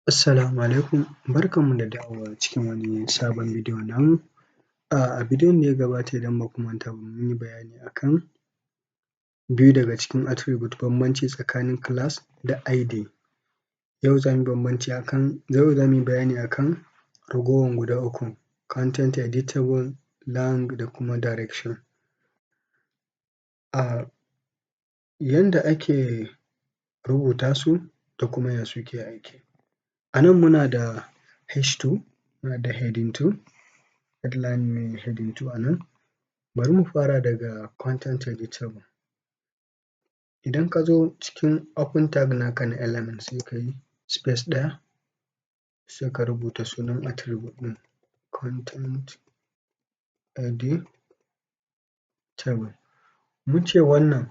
Assalamu alaikum, barkanmu da dawowa cikin wani sabon bidiyo namu. A bidiyon da ya gabata idan ba ku manta ba mun yi bayani akan biyu daga cikin attribute bambanci tsakanin class da id. Yau za mu yi bayani akan ragowar guda uku contenteditble, lang da kuma direction. Yanda ake rubuta su da kuma ya suke aiki. A nan muna da h2, muna da heading 2, headline mai heading 2 a nan. Bari mu fara daga contenteditble. Idan ka zo cikin open tag naka na element sai ka yi space ɗaya, sai ka rubuta sunan attribute ɗin contenteditble. Mun ce wannan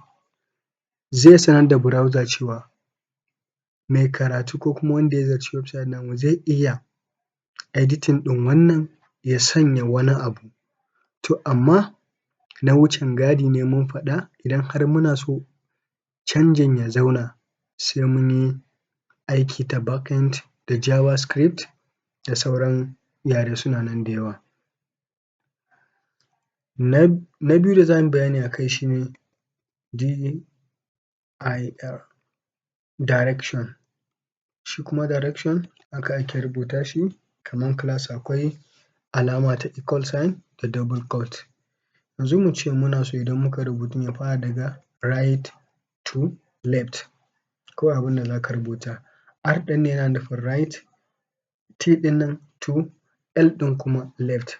zai sanar da browser cewa mai karatu ko kuma wanda ya ziyarci website namu zai iya editing ɗin wannan ya sanya wani abu. To amma na wucin gadi ne mun faɗa idan har muna so canjin ya zauna sai mun yi aiki ta backend da javascript da sauran yare suna nan da yawa. Na biyu da za mu yi bayani a kai shi ne direction. Shi kuma direction haka ake rubuta shi kamar class akwai alama ta equal sign da double quote. Yanzu mu ce muna so idan muka yi rubutun ya fara daga right to left, kawai abin da za ka rubuta R ɗin nan yana nufin right, T ɗin nan to, L ɗin kuma left.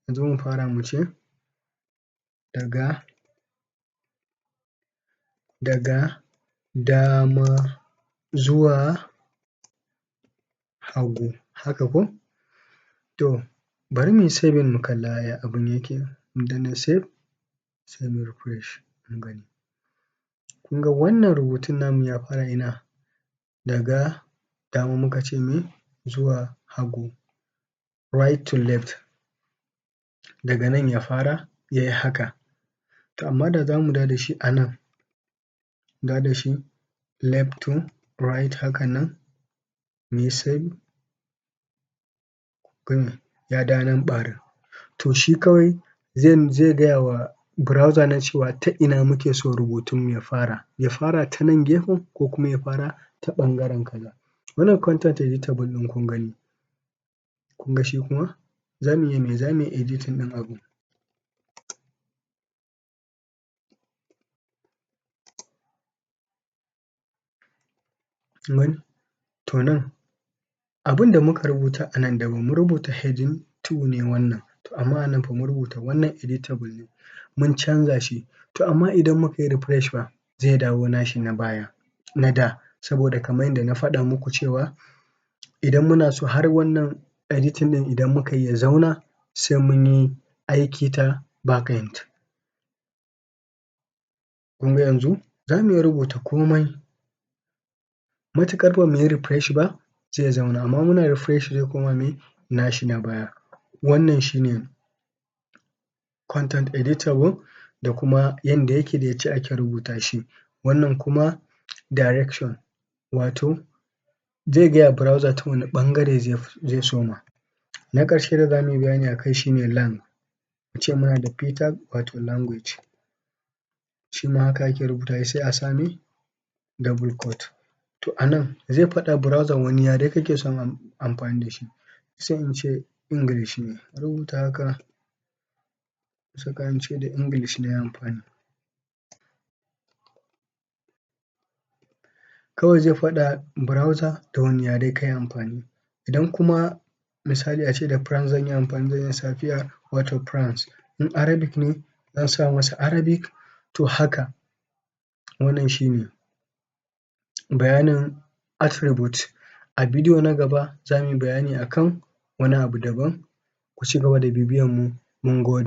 Yanzu mu fara mu ce daga dama zuwa hagu, haka ko? To bari mu yi saving mu kalla ya abin yake. Mu danna save sai mu yi refresh mu gani. Kun ga wannan rubutun namu ya fara ina? Daga dama muka ce me? Zuwa hagu, right to left. Daga nan ya fara ya yi haka. To amma da za mu dawo da shi a nan, dawo da shi left to right hakan nan, mu yi save, ya dawo nan ɓarin. To shi kawai zai gaya wa browser na cewa ta ina muke so rubutunmu ya fara ta nan gefen ko kuma ya fara ta ɓangaren kaza. Wannan contenteditable ɗin kun gani, kun ga shi kuma za mu iya me? Za mu iya editing ɗin abun. Kun gani? To nan abin da muka rubuta a nan daban, mun rubuta heading 2 ne wannan, to amma a nan fa mun rubuta wannan editable ne, mun canza shi. To amma idan muka yi refresh fa zai dawo nashi na baya, na da, saboda kamar yadda na faɗa muku cewa idan muna so har wannan editing ɗin idan muka yi ya zauna sai mun yi aiki ta backend. Kun ga yanzu za mu iya rubuta komai, matuƙar ba mu yi refresh ba zai zauna, amma muna refresh zai koma me? Nashi na baya. Wannan shi ne contenteditable da kuma yanda yake da yacce ake rubuta shi. Wannan kuma direction, wato zai gaya wa browser ta wane ɓangare zai soma. Na ƙarshe da za mu yi bayani a kai shi ne lang. Mu ce muna da p tag wato language, shi ma haka ake rubuta shi sai a sa me? Double quote. To a nan zai faɗa browser wane yare kake son amfani da shi, sai in ce English ne, a rubuta haka, saka in ce da English na yi amfani. Kawai zai faɗa browser da wane yare ka yi amfani. Idan kuma misali a ce da France zan yi amfani, zan iya sa PR wato France. In Arabic ne zan sa masa Arabic, to haka. Wannan shi ne bayanin attribute. A bidiyo na gaba za mu yi bayani akan wani abu daban. Ku ci gaba da bibiyan mu. Mun gode.